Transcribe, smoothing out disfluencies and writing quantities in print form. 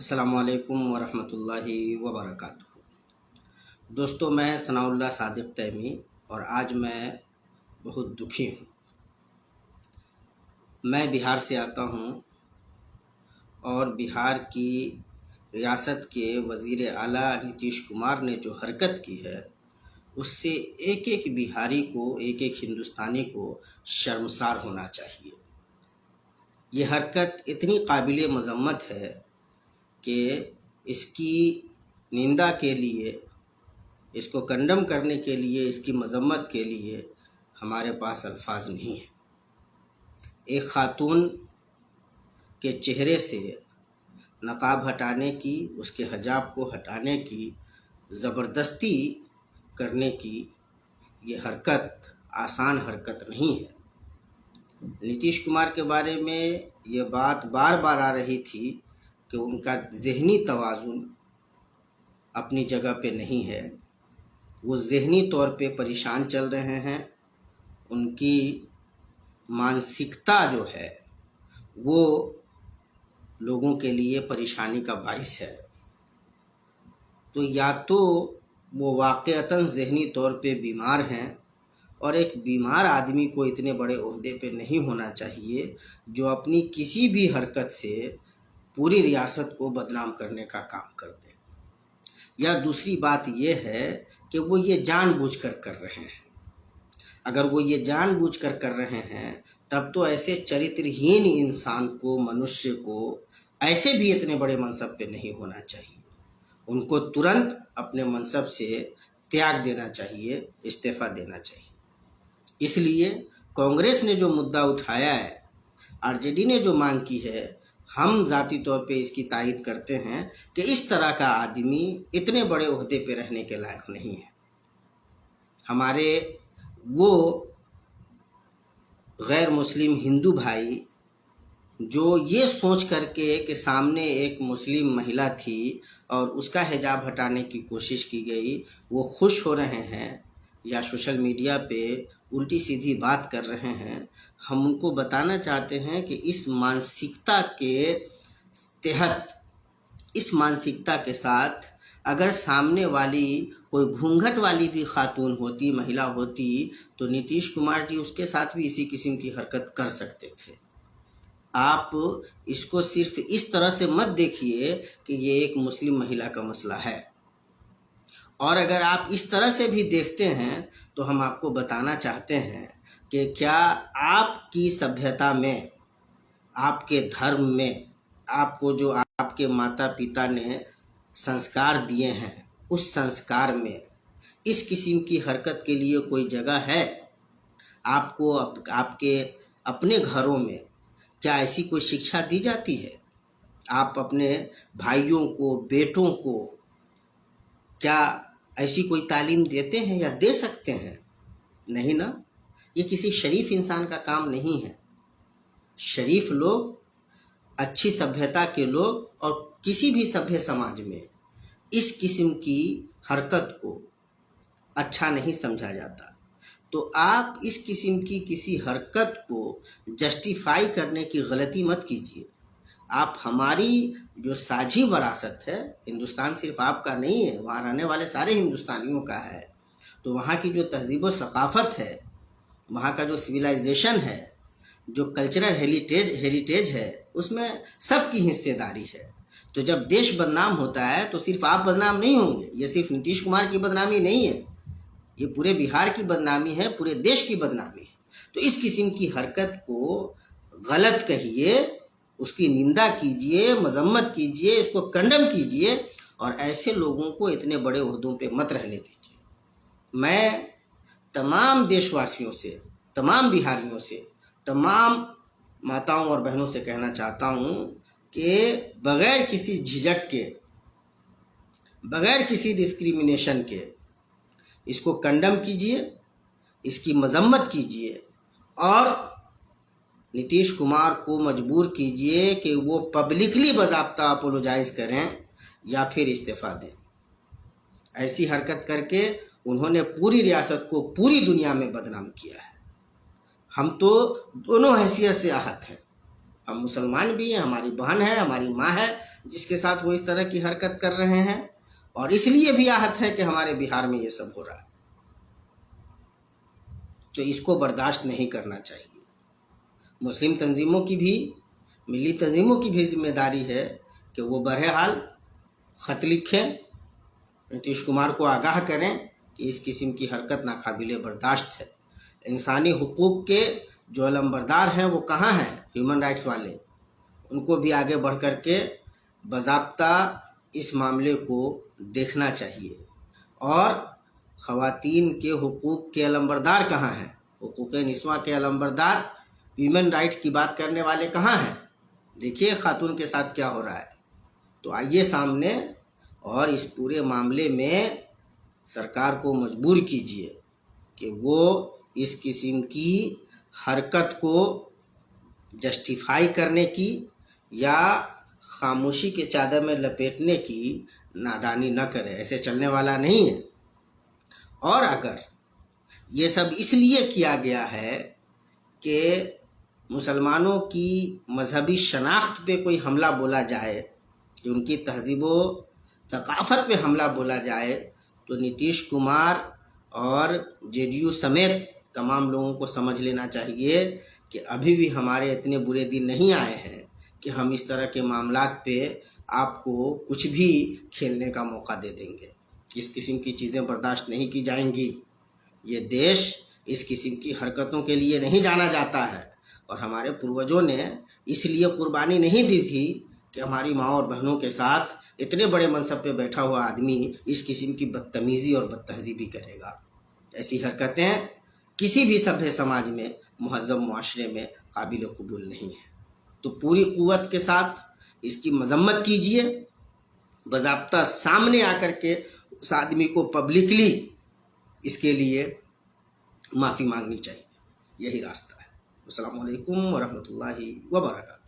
السلام علیکم ورحمۃ اللہ وبرکاتہ۔ دوستو، میں ثناء اللہ صادق تیمی اور آج میں بہت دکھی ہوں۔ میں بہار سے آتا ہوں اور بہار کی ریاست کے وزیر اعلیٰ نتیش کمار نے جو حرکت کی ہے اس سے ایک ایک بہاری کو، ایک ایک ہندوستانی کو شرمسار ہونا چاہیے۔ یہ حرکت اتنی قابل مذمت ہے کہ اس کی نندا کے لیے، اس کو کنڈم کرنے کے لیے، اس کی مذمت کے لیے ہمارے پاس الفاظ نہیں ہیں۔ ایک خاتون کے چہرے سے نقاب ہٹانے کی، اس کے حجاب کو ہٹانے کی، زبردستی کرنے کی یہ حرکت آسان حرکت نہیں ہے۔ نتیش کمار کے بارے میں یہ بات بار بار آ رہی تھی کہ ان کا ذہنی توازن اپنی جگہ پہ نہیں ہے، وہ ذہنی طور پہ پریشان چل رہے ہیں، ان کی مانسکتا جو ہے وہ لوگوں کے لیے پریشانی کا باعث ہے۔ تو یا تو وہ واقعتاً ذہنی طور پہ بیمار ہیں، اور ایک بیمار آدمی کو اتنے بڑے عہدے پہ نہیں ہونا چاہیے جو اپنی کسی بھی حرکت سے پوری ریاست کو بدنام کرنے کا کام کر دے۔ یا دوسری بات یہ ہے کہ وہ یہ جان بوجھ کر رہے ہیں۔ اگر وہ یہ جان بوجھ کر رہے ہیں تب تو ایسے چرترہین انسان کو، منشیہ کو ایسے بھی اتنے بڑے منصب پہ نہیں ہونا چاہیے۔ ان کو ترنت اپنے منصب سے تیاگ دینا چاہیے، استعفیٰ دینا چاہیے۔ اس لیے کانگریس نے جو مدعا اٹھایا ہے، آر جے ڈی نے جو مانگ کی ہے، ہم ذاتی طور پہ اس کی تائید کرتے ہیں کہ اس طرح کا آدمی اتنے بڑے عہدے پہ رہنے کے لائق نہیں ہے۔ ہمارے وہ غیر مسلم ہندو بھائی جو یہ سوچ کر کے کہ سامنے ایک مسلم مہیلا تھی اور اس کا حجاب ہٹانے کی کوشش کی گئی، وہ خوش ہو رہے ہیں یا سوشل میڈیا پہ الٹی سیدھی بات کر رہے ہیں، ہم ان کو بتانا چاہتے ہیں کہ اس مانسکتا کے تحت، اس مانسکتا کے ساتھ اگر سامنے والی کوئی گھونگھٹ والی بھی خاتون ہوتی، مہیلا ہوتی، تو نتیش کمار جی اس کے ساتھ بھی اسی قسم کی حرکت کر سکتے تھے۔ آپ اس کو صرف اس طرح سے مت دیکھیے کہ یہ ایک مسلم مہیلا کا مسئلہ ہے، اور اگر آپ اس طرح سے بھی دیکھتے ہیں تو ہم آپ کو بتانا چاہتے ہیں کہ کیا آپ کی سبھیتا میں، آپ کے دھرم میں، آپ کو جو آپ کے ماتا پتا نے سنسکار دیے ہیں، اس سنسکار میں اس قسم کی حرکت کے لیے کوئی جگہ ہے؟ آپ کو آپ کے اپنے گھروں میں کیا ایسی کوئی شکشا دی جاتی ہے؟ آپ اپنے بھائیوں کو، بیٹوں کو کیا ایسی کوئی تعلیم دیتے ہیں یا دے سکتے ہیں؟ نہیں نا۔ یہ کسی شریف انسان کا کام نہیں ہے۔ شریف لوگ، اچھی سبھیتا کے لوگ اور کسی بھی سبھی سماج میں اس قسم کی حرکت کو اچھا نہیں سمجھا جاتا۔ تو آپ اس قسم کی کسی حرکت کو جسٹیفائی کرنے کی غلطی مت کیجیے۔ آپ ہماری جو ساجھی وراثت ہے، ہندوستان صرف آپ کا نہیں ہے، وہاں رہنے والے سارے ہندوستانیوں کا ہے، تو وہاں کی جو تہذیب و ثقافت ہے، وہاں کا جو سویلائزیشن ہے، جو کلچرل ہیریٹیج ہے، اس میں سب کی حصے داری ہے۔ تو جب دیش بدنام ہوتا ہے تو صرف آپ بدنام نہیں ہوں گے۔ یہ صرف نتیش کمار کی بدنامی نہیں ہے، یہ پورے بہار کی بدنامی ہے، پورے دیش کی بدنامی ہے۔ تو اس قسم کی حرکت کو غلط کہیے، اس کی نندا کیجیے، مذمت کیجیے، اس کو کنڈم کیجیے، اور ایسے لوگوں کو اتنے بڑے عہدوں پہ مت رہنے دیجیے۔ میں تمام دیش واسیوں سے، تمام بہاریوں سے، تمام ماتاؤں اور بہنوں سے کہنا چاہتا ہوں کہ بغیر کسی جھجک کے، بغیر کسی ڈسکریمنیشن کے اس کو کنڈم کیجیے، اس کی مذمت کیجیے، اور نتیش کمار کو مجبور کیجیے کہ وہ پبلکلی باضابطہ اپولوجائز کریں یا پھر استعفیٰ دیں۔ ایسی حرکت کر کے انہوں نے پوری ریاست کو پوری دنیا میں بدنام کیا ہے۔ ہم تو دونوں حیثیت سے آہت ہیں۔ ہم مسلمان بھی ہیں، ہماری بہن ہے، ہماری ماں ہے جس کے ساتھ وہ اس طرح کی حرکت کر رہے ہیں، اور اس لیے بھی آہت ہے کہ ہمارے بہار میں یہ سب ہو رہا ہے، تو اس کو برداشت نہیں کرنا چاہیے۔ مسلم تنظیموں کی بھی، ملی تنظیموں کی بھی ذمہ داری ہے کہ وہ بہرحال خط لکھیں، نتیش کمار کو آگاہ کریں کہ اس قسم کی حرکت ناقابل برداشت ہے۔ انسانی حقوق کے جو علمبردار ہیں وہ کہاں ہیں؟ ہیومن رائٹس والے، ان کو بھی آگے بڑھ کر کے باضابطہ اس معاملے کو دیکھنا چاہیے۔ اور خواتین کے حقوق کے علمبردار کہاں ہیں؟ حقوق نسواں کے علمبردار، ویمن رائٹ کی بات کرنے والے کہاں ہیں؟ دیکھیے خاتون کے ساتھ کیا ہو رہا ہے۔ تو آئیے سامنے اور اس پورے معاملے میں سرکار کو مجبور کیجیے کہ وہ اس قسم کی حرکت کو جسٹیفائی کرنے کی یا خاموشی کے چادر میں لپیٹنے کی نادانی نہ کرے، ایسے چلنے والا نہیں ہے۔ اور اگر یہ سب اس لیے کیا گیا ہے کہ مسلمانوں کی مذہبی شناخت پہ کوئی حملہ بولا جائے، کہ ان کی تہذیب و ثقافت پہ حملہ بولا جائے، تو نتیش کمار اور جے ڈی یو سمیت تمام لوگوں کو سمجھ لینا چاہیے کہ ابھی بھی ہمارے اتنے برے دن نہیں آئے ہیں کہ ہم اس طرح کے معاملات پہ آپ کو کچھ بھی کھیلنے کا موقع دے دیں گے۔ اس قسم کی چیزیں برداشت نہیں کی جائیں گی۔ یہ دیش اس قسم کی حرکتوں کے لیے نہیں جانا جاتا ہے، اور ہمارے پروجوں نے اس لیے قربانی نہیں دی تھی کہ ہماری ماں اور بہنوں کے ساتھ اتنے بڑے منصب پہ بیٹھا ہوا آدمی اس قسم کی بدتمیزی اور بدتہذیبی کرے گا۔ ایسی حرکتیں کسی بھی سبھی سماج میں، مہذب معاشرے میں قابل قبول نہیں ہیں۔ تو پوری قوت کے ساتھ اس کی مذمت کیجیے، باضابطہ سامنے آ کر کے اس آدمی کو پبلکلی اس کے لیے معافی مانگنی چاہیے۔ یہی راستہ ہے۔ السلام علیکم ورحمۃ اللہ وبرکاتہ۔